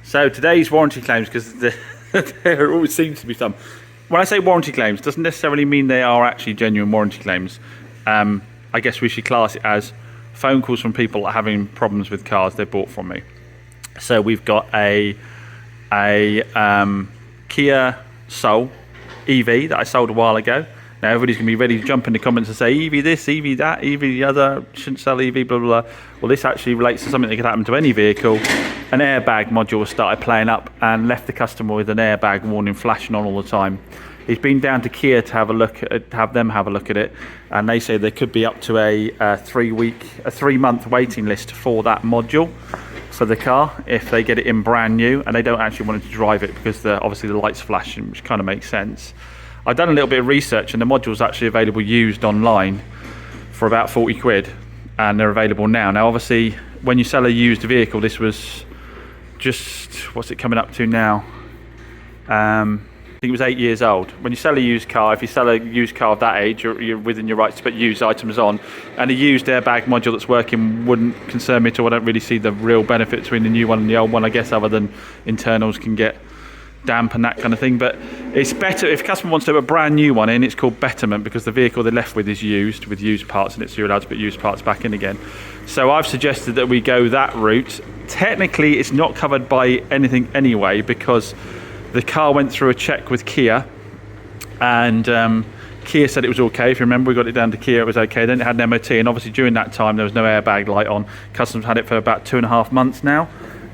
So today's warranty claims, because there always seems to be some. When I say warranty claims, doesn't necessarily mean they are actually genuine warranty claims. I guess we should class it as phone calls from people that are having problems with cars they bought from me. So we've got a Kia Soul EV that I sold a while ago. Now everybody's going to be ready to jump in the comments and say EV this, EV that, EV the other, shouldn't sell EV, blah, blah, blah. Well, this actually relates to something that could happen to any vehicle. An airbag module started playing up and left the customer with an airbag warning flashing on all the time. He's been down to Kia to have them have a look at it, and they say there could be up to a 3-month waiting list for that module for the car if they get it in brand new, and they don't actually want to drive it because obviously the light's flashing, which kind of makes sense. I've done a little bit of research, and the module's actually available used online for about 40 quid, and they're available now. Now obviously when you sell a used vehicle, this was just, what's it coming up to now? I think it was 8 years old. When you sell a used car, if you sell a used car of that age, you're within your rights to put used items on, and a used airbag module that's working wouldn't concern me at all. I don't really see the real benefit between the new one and the old one, I guess, other than internals can get damp and that kind of thing. But it's better if a customer wants to have a brand new one in. It's called betterment because the vehicle they're left with is used with used parts in it, so you're allowed to put used parts back in again. So I've suggested that we go that route. Technically it's not covered by anything anyway, because the car went through a check with Kia, and Kia said it was okay. If you remember, we got it down to Kia, it was okay. Then it had an MOT, and obviously during that time there was no airbag light on. Customers had it for about 2.5 months now,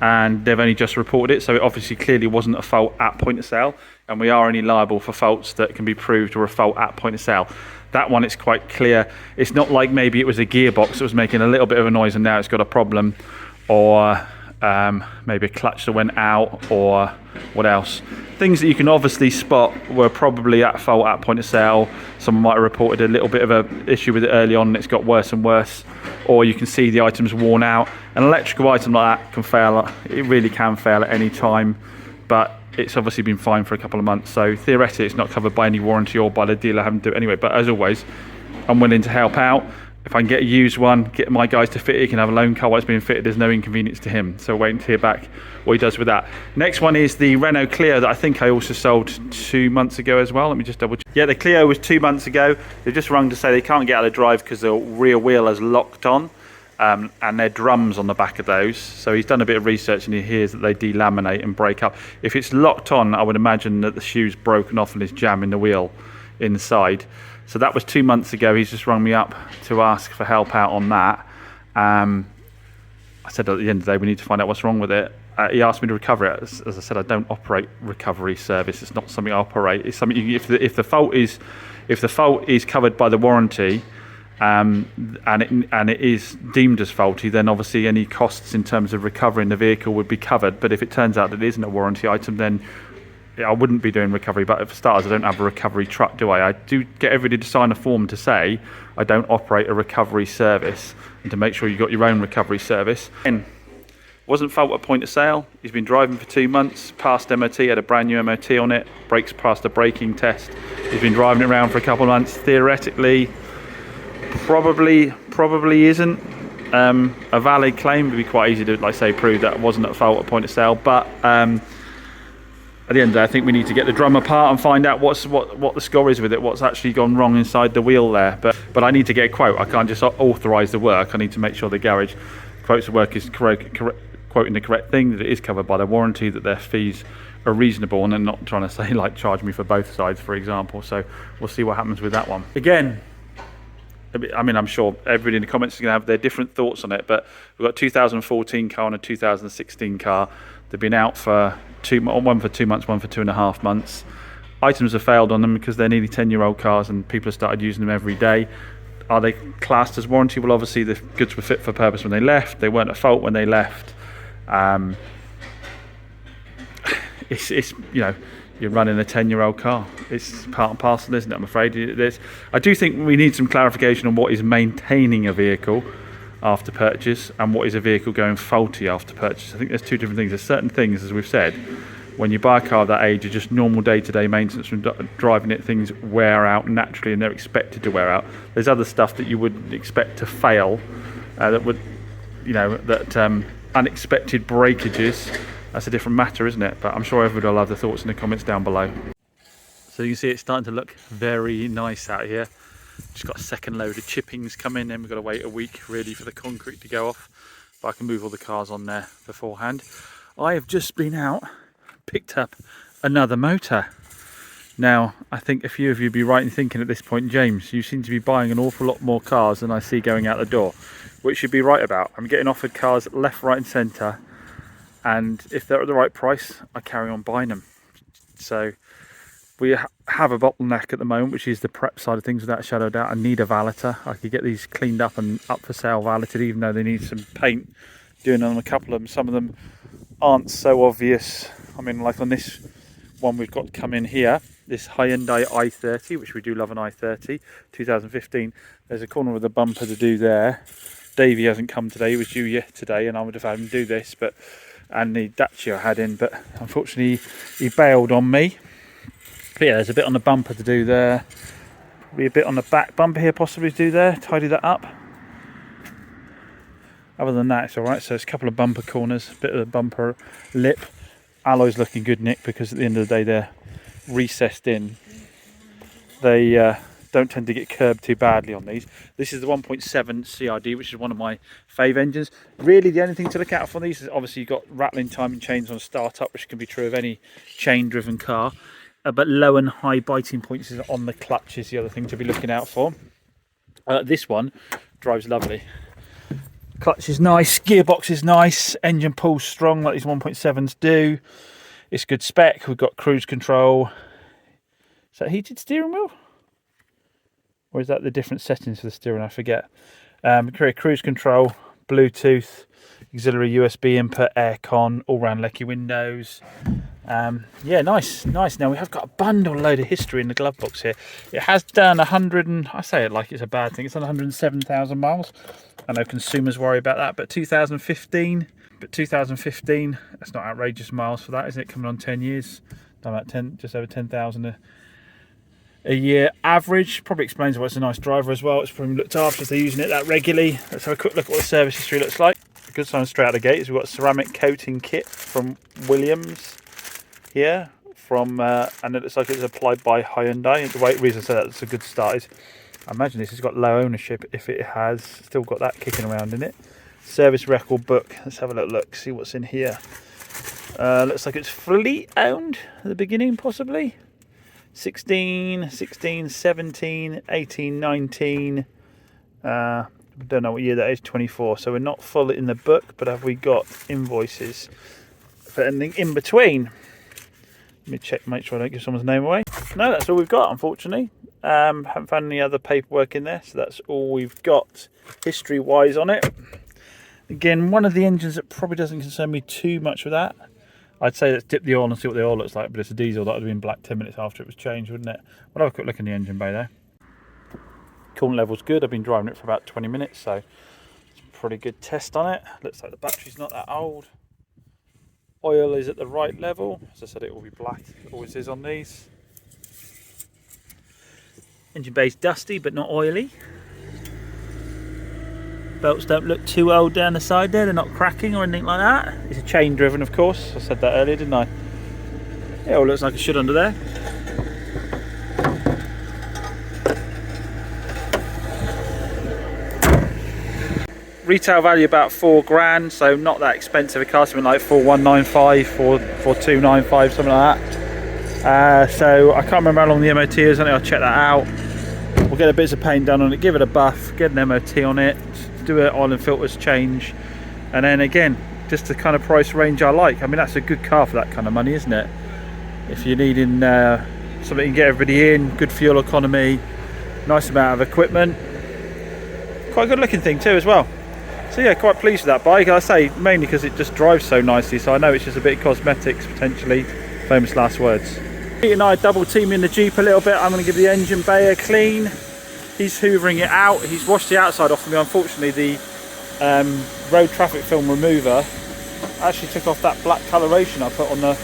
and they've only just reported it, so it obviously clearly wasn't a fault at point of sale, and we are only liable for faults that can be proved or a fault at point of sale. That one, it's quite clear. It's not like maybe it was a gearbox that was making a little bit of a noise and now it's got a problem, or maybe a clutch that went out, or what else. Things that you can obviously spot were probably at fault at point of sale. Someone might have reported a little bit of an issue with it early on and it's got worse and worse, or you can see the item's worn out. An electrical item like that can fail. It really can fail at any time, but it's obviously been fine for a couple of months, so theoretically it's not covered by any warranty or by the dealer having to do it anyway. But as always, I'm willing to help out. If I can get a used one, get my guys to fit it, he can have a loan car while it's being fitted. There's no inconvenience to him. So waiting to hear back what he does with that. Next one is the Renault Clio that I think I also sold 2 months ago as well. Let me just double check. Yeah, the Clio was 2 months ago. They've just rung to say they can't get out of drive because the rear wheel is locked on, and there are drums on the back of those. So he's done a bit of research and he hears that they delaminate and break up. If it's locked on, I would imagine that the shoe's broken off and is jamming the wheel inside. So that was 2 months ago. He's just rung me up to ask for help out on that. I said at the end of the day we need to find out what's wrong with it. He asked me to recover it. As I said, I don't operate recovery service. It's not something I operate. It's something if the fault is covered by the warranty, and it is deemed as faulty, then obviously any costs in terms of recovering the vehicle would be covered. But if it turns out that it isn't a warranty item, then I wouldn't be doing recovery. But for starters, I don't have a recovery truck, do I? I do get everybody to sign a form to say I don't operate a recovery service, and to make sure you got your own recovery service. And wasn't fault at point of sale. He's been driving for 2 months, passed MOT, had a brand new MOT on it, brakes passed a braking test. He's been driving it around for a couple of months. Theoretically, probably isn't a valid claim. It would be quite easy to, like say, prove that it wasn't at fault at point of sale. But at the end of the day, I think we need to get the drum apart and find out what the score is with it, what's actually gone wrong inside the wheel there. But I need to get a quote. I can't just authorise the work. I need to make sure the garage quotes the work is quoting the correct thing, that it is covered by the warranty, that their fees are reasonable, and they're not trying to say like charge me for both sides, for example. So we'll see what happens with that one. Again, I mean, I'm sure everybody in the comments is going to have their different thoughts on it, but we've got a 2014 car and a 2016 car. They've been out for one for 2 months, one for 2.5 months. Items have failed on them because they're nearly 10-year-old cars and people have started using them every day. Are they classed as warranty? Well, obviously the goods were fit for purpose when they left. They weren't at fault when they left. It's you know, you're running a 10-year-old car. It's part and parcel, isn't it? I'm afraid. I do think we need some clarification on what is maintaining a vehicle after purchase and what is a vehicle going faulty after purchase. I think there's two different things. There's certain things, as we've said, when you buy a car of that age, are just normal day-to-day maintenance from driving it. Things wear out naturally and they're expected to wear out. There's other stuff that you wouldn't expect to fail, that would, you know, that unexpected breakages that's a different matter, isn't it? But I'm sure everybody will have their thoughts in the comments down below. So you can see it's starting to look very nice out here. Just got a second load of chippings coming in. We've got to wait a week really for the concrete to go off, but I can move all the cars on there beforehand. I have just been out, picked up another motor. Now, I think a few of you would be right in thinking at this point, James, you seem to be buying an awful lot more cars than I see going out the door, which you'd be right about. I'm getting offered cars left, right and centre, and if they're at the right price, I carry on buying them. So we have a bottleneck at the moment, which is the prep side of things, without a shadow of doubt. I need a valeter. I could get these cleaned up and up for sale valeted, even though they need some paint doing on a couple of them. Some of them aren't so obvious. I mean, like on this one we've got come in here, this Hyundai i30, which we do love an i30, 2015. There's a corner with a bumper to do there. Davey hasn't come today, he was due yesterday, and I would have had him do this, and the Dacia I had in, but unfortunately he bailed on me. But yeah, there's a bit on the bumper to do there, probably a bit on the back bumper here possibly to do there, tidy that up. Other than that, it's alright. So it's a couple of bumper corners, a bit of a bumper lip. Alloy's looking good, Nick, because at the end of the day they're recessed in. They don't tend to get curbed too badly on these. This is the 1.7 CRD, which is one of my fave engines. Really, the only thing to look out for these is obviously you've got rattling timing chains on startup, which can be true of any chain-driven car. But low and high biting points is on the clutch is the other thing to be looking out for. This one drives lovely. Clutch is nice, gearbox is nice, engine pulls strong like these 1.7s do. It's good spec. We've got cruise control. Is that heated steering wheel? Or is that the different settings for the steering? I forget. Cruise control, Bluetooth, auxiliary USB input, aircon, all-round lecky windows. Yeah, nice. Now we have got a bundle load of history in the glove box here. It has done 100 and I say it like it's a bad thing. It's done 107,000 miles. I know consumers worry about that, but 2015. That's not outrageous miles for that, isn't it? Coming on 10 years, done about just over 10,000 a year average. Probably explains why it's a nice driver as well. It's probably looked after if they're using it that regularly. Let's have a quick look at what the service history looks like. A good sign straight out of the gate is we've got a ceramic coating kit from Williams here, and it looks like it's applied by Hyundai. The reason I say that's a good start is I imagine this has got low ownership if it has still got that kicking around in it. Service record book. Let's have a little look, see what's in here. Looks like it's fleet owned at the beginning, possibly. 16, 17, 18, 19. Don't know what year that is, 24. So we're not full in the book, but have we got invoices for anything in between? Let me check, make sure I don't give someone's name away. No, that's all we've got, unfortunately. Haven't found any other paperwork in there, so that's all we've got history-wise on it. Again, one of the engines that probably doesn't concern me too much with that. I'd say let's dip the oil and see what the oil looks like, but it's a diesel. That would have been black 10 minutes after it was changed, wouldn't it? We'll have a quick look in the engine bay there. Coolant level's good. I've been driving it for about 20 minutes, so it's a pretty good test on it. Looks like the battery's not that old. Oil is at the right level. As I said, it will be black. It always is on these. Engine bay's dusty, but not oily. Belts don't look too old down the side there. They're not cracking or anything like that. It's a chain driven, of course. I said that earlier, didn't I? It all looks like it should under there. Retail value about $4,000, so not that expensive a car, something like 4,195, 4,295, something like that. So I can't remember how long the MOT is. I think I'll check that out. We'll get a bit of paint done on it, give it a buff, get an MOT on it, do an oil and filters change, and then again, just the kind of price range I like. I mean, that's a good car for that kind of money, isn't it? If you're needing something you can get everybody in, good fuel economy, nice amount of equipment, quite a good looking thing too as well. So yeah, quite pleased with that bike. I say mainly because it just drives so nicely, so I know it's just a bit of cosmetics potentially. Famous last words. Pete and I are double teaming the Jeep a little bit. I'm going to give the engine bay a clean. He's hoovering it out. He's washed the outside off for me. Unfortunately, the road traffic film remover actually took off that black coloration I put on the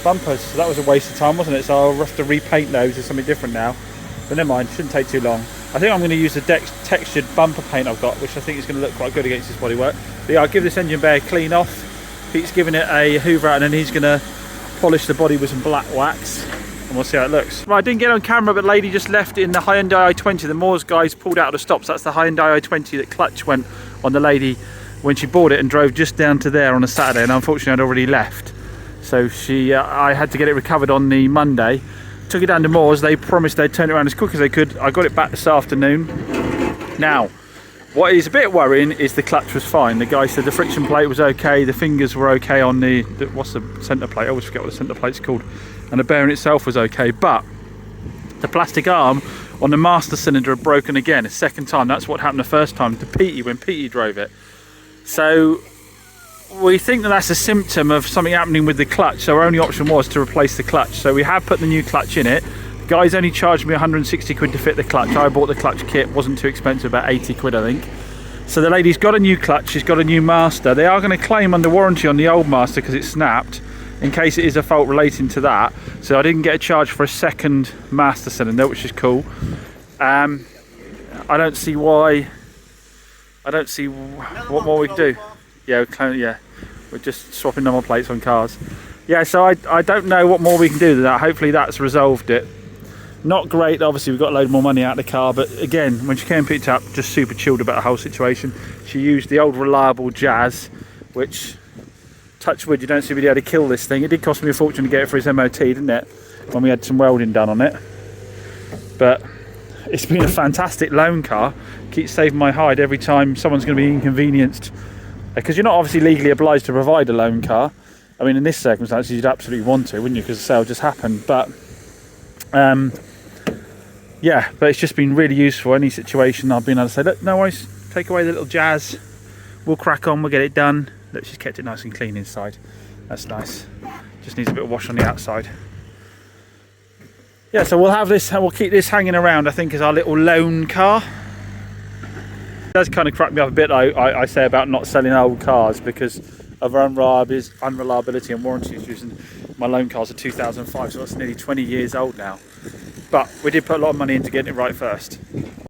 bumpers, so that was a waste of time, wasn't it? So I'll have to repaint those with something different now, but never mind, shouldn't take too long. I think I'm going to use the textured bumper paint I've got, which I think is going to look quite good against this bodywork. But yeah, I'll give this engine bay a clean off, Pete's giving it a hoover out, and then he's going to polish the body with some black wax, and we'll see how it looks. Right, I didn't get on camera, but lady just left it in the Hyundai i20. The Moors guys pulled out of the stops. That's the Hyundai i20 that clutch went on the lady when she bought it and drove just down to there on a Saturday, and unfortunately I'd already left. So I had to get it recovered on the Monday. Took it down to Moors. They promised they'd turn it around as quick as they could. I got it back this afternoon. Now, what is a bit worrying is the clutch was fine. The guy said the friction plate was okay, the fingers were okay on the what's the centre plate? I always forget what the centre plate's called. And the bearing itself was okay, but the plastic arm on the master cylinder had broken again, a second time. That's what happened the first time to Petey when Petey drove it. So we think that that's a symptom of something happening with the clutch, so our only option was to replace the clutch. So we have put the new clutch in it. The guys only charged me 160 quid to fit the clutch. I bought the clutch kit, wasn't too expensive, about 80 quid I think. So the lady's got a new clutch, she's got a new master. They are going to claim under warranty on the old master because it snapped, in case it is a fault relating to that. So I didn't get a charge for a second master cylinder, which is cool. I don't see what more we can do. Yeah, we're just swapping number plates on cars. Yeah, so I don't know what more we can do to that. Hopefully that's resolved it. Not great, obviously we've got a load more money out of the car, but again, when she came and picked it up, just super chilled about the whole situation. She used the old reliable Jazz, which, touch wood, you don't seem to be able to kill this thing. It did cost me a fortune to get it for his MOT, didn't it? When we had some welding done on it. But it's been a fantastic loan car. Keeps saving my hide every time someone's going to be inconvenienced. Because you're not obviously legally obliged to provide a loan car. I mean, in this circumstance, you'd absolutely want to, wouldn't you? Because the sale just happened. But yeah, but it's just been really useful. Any situation I've been able to say, look, no worries, take away the little Jazz, we'll crack on, we'll get it done. Look, she's kept it nice and clean inside. That's nice. Just needs a bit of wash on the outside. Yeah, so we'll have this, and we'll keep this hanging around, I think, as our little loan car. It does kind of crack me up a bit, I say, about not selling old cars because of unreliability and warranty issues. And my loan car's a 2005, so that's nearly 20 years old now. But we did put a lot of money into getting it right first.